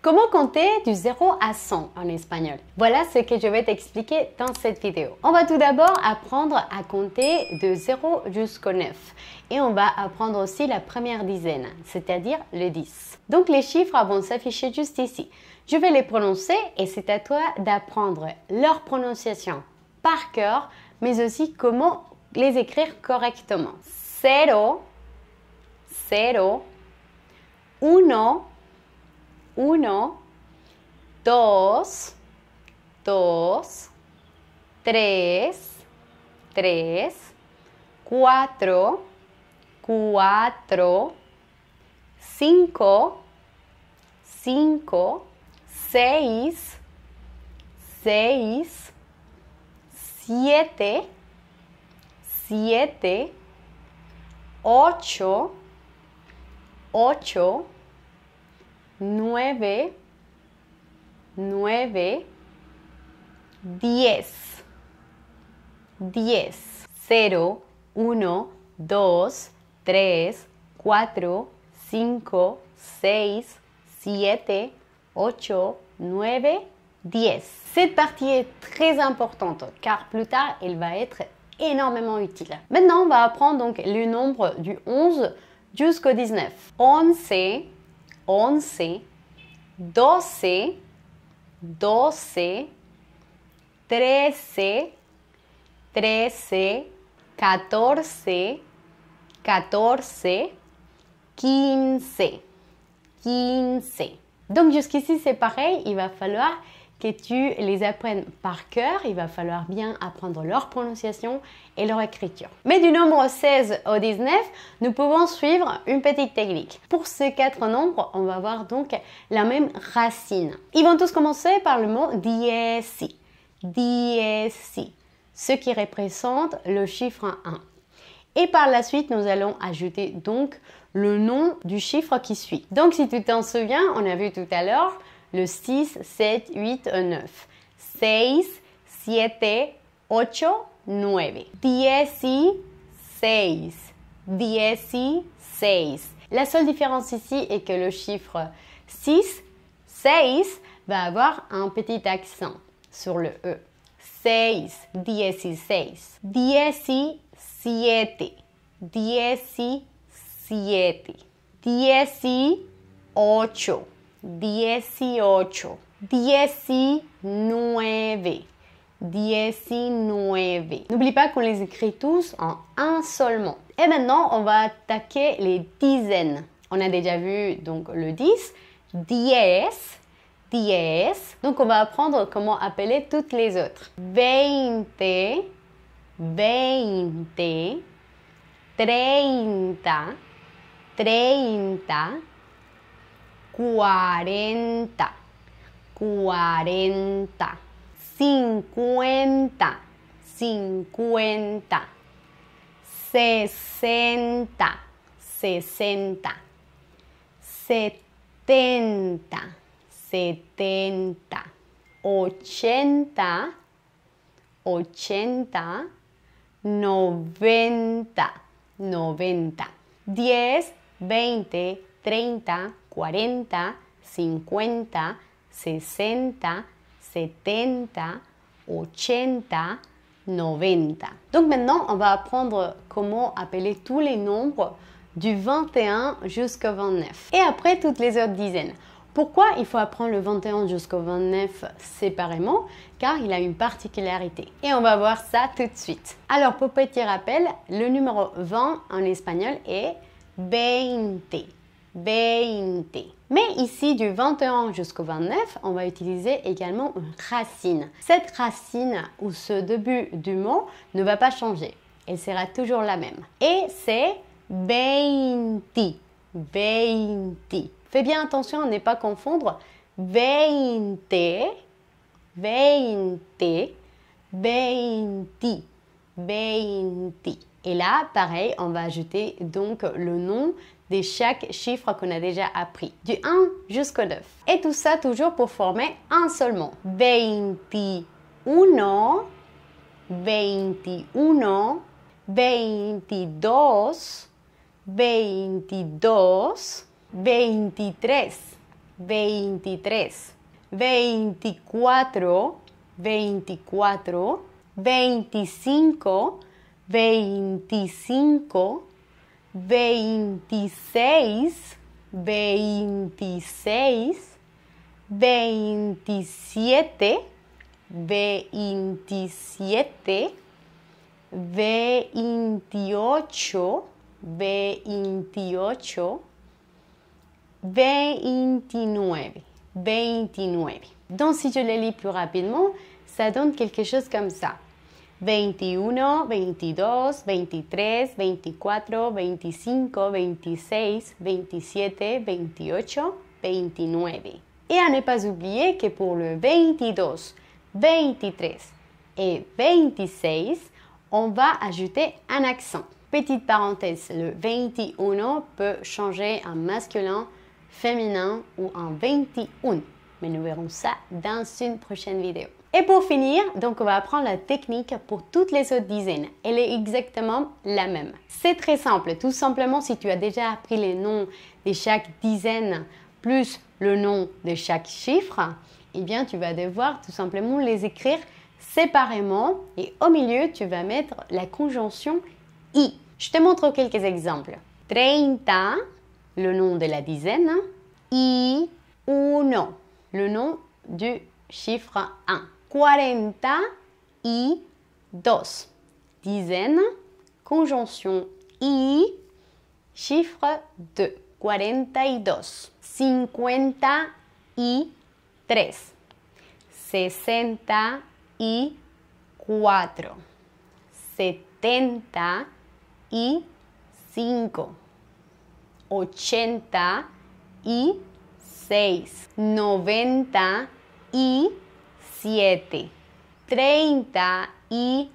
Comment compter du 0 à 100 en espagnol? Voilà ce que je vais t'expliquer dans cette vidéo. On va tout d'abord apprendre à compter de 0 jusqu'au 9. Et on va apprendre aussi la première dizaine, c'est-à-dire le 10. Donc les chiffres vont s'afficher juste ici. Je vais les prononcer et c'est à toi d'apprendre leur prononciation par cœur, mais aussi comment les écrire correctement. 0, 0, 1, 1, 2, 2, 3, 3, 4, 4, 5, 5, 6, 6, 7, 7, 8, 8, 9, 9, 10, 10, 0, 1, 2, 3, 4, 5, 6, 7, 8, 9, 10. Cette partie est très importante car plus tard, elle va être énormément utile. Maintenant, on va apprendre donc le nombre du 11 jusqu'au 19. 11, 11, 12, 12, 13, 13, 14, 14, 15, 15. Donc jusqu'ici c'est pareil, il va falloir que tu les apprennes par cœur, il va falloir bien apprendre leur prononciation et leur écriture. Mais du nombre 16 au 19, nous pouvons suivre une petite technique. Pour ces quatre nombres, on va avoir donc la même racine. Ils vont tous commencer par le mot dieci, dieci, ce qui représente le chiffre 1. Et par la suite, nous allons ajouter donc le nom du chiffre qui suit. Donc si tu t'en souviens, on a vu tout à l'heure le 6, 7, 8, 9. 6, 7, 8, 9. 16, 16. La seule différence ici est que le chiffre 6, 6 va avoir un petit accent sur le E. 6, 16. 17, 17. 18, 19, 19. N'oublie pas qu'on les écrit tous en un seul mot. Et maintenant, on va attaquer les dizaines. On a déjà vu donc le 10, 10, 10. Donc, on va apprendre comment appeler toutes les autres. 20, 20, 30, 30, 40, 40, 50, 50, 60, 60, 70, 70, 80, 80, 90, 90. 10, 20, 30, 40, 50, 60, 70, 80, 90. Donc maintenant, on va apprendre comment appeler tous les nombres du 21 jusqu'au 29. Et après, toutes les autres dizaines. Pourquoi il faut apprendre le 21 jusqu'au 29 séparément? Car il a une particularité. Et on va voir ça tout de suite. Alors, pour petit rappel, le numéro 20 en espagnol est 20. 20. Mais ici, du 21 jusqu'au 29, on va utiliser également une racine. Cette racine ou ce début du mot ne va pas changer. Elle sera toujours la même. Et c'est 20. 20. Fais bien attention à ne pas confondre 20, 20, 20, 20. Et là, pareil, on va ajouter donc le nom de chaque chiffre qu'on a déjà appris, du 1 jusqu'au 9. Et tout ça toujours pour former un seul mot. 21, 21, 22, 22, 23, 23, 24, 24, 25, 25, 26, 26, 27, 27, 28, 28, 29, 29. Donc, si je le lis plus rapidement, ça donne quelque chose comme ça. 21, 22, 23, 24, 25, 26, 27, 28, 29. Et à ne pas oublier que pour le 22, 23 et 26, on va ajouter un accent. Petite parenthèse, le 21 peut changer en masculin, féminin ou en 21. Mais nous verrons ça dans une prochaine vidéo. Et pour finir, donc on va apprendre la technique pour toutes les autres dizaines. Elle est exactement la même. C'est très simple. Tout simplement, si tu as déjà appris les noms de chaque dizaine plus le nom de chaque chiffre, eh bien tu vas devoir tout simplement les écrire séparément et au milieu, tu vas mettre la conjonction I. Je te montre quelques exemples. 30, le nom de la dizaine, y uno, le nom du chiffre 1. 42, dizaine, conjonction I, chiffre 2. 42. 53, 64, 75, 86, 97, 38,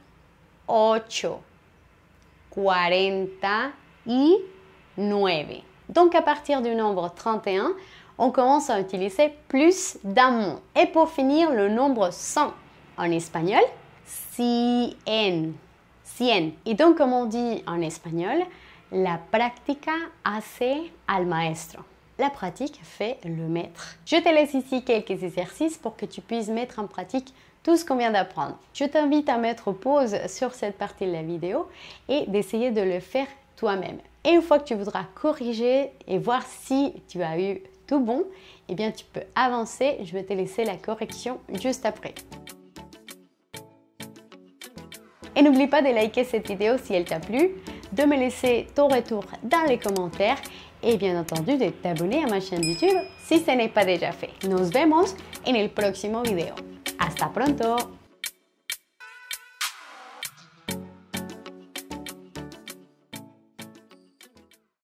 49. Donc à partir du nombre 31, on commence à utiliser plus d'un mot. Et pour finir, le nombre 100 en espagnol, cien. Et donc, comme on dit en espagnol, la práctica hace al maestro. La pratique fait le maître. Je te laisse ici quelques exercices pour que tu puisses mettre en pratique tout ce qu'on vient d'apprendre. Je t'invite à mettre pause sur cette partie de la vidéo et d'essayer de le faire toi-même. Et une fois que tu voudras corriger et voir si tu as eu tout bon, eh bien tu peux avancer. Je vais te laisser la correction juste après. Et n'oublie pas de liker cette vidéo si elle t'a plu, de me laisser ton retour dans les commentaires et bien entendu de t'abonner à ma chaîne YouTube si ce n'est pas déjà fait. Nos vemos en el próximo video. Hasta pronto!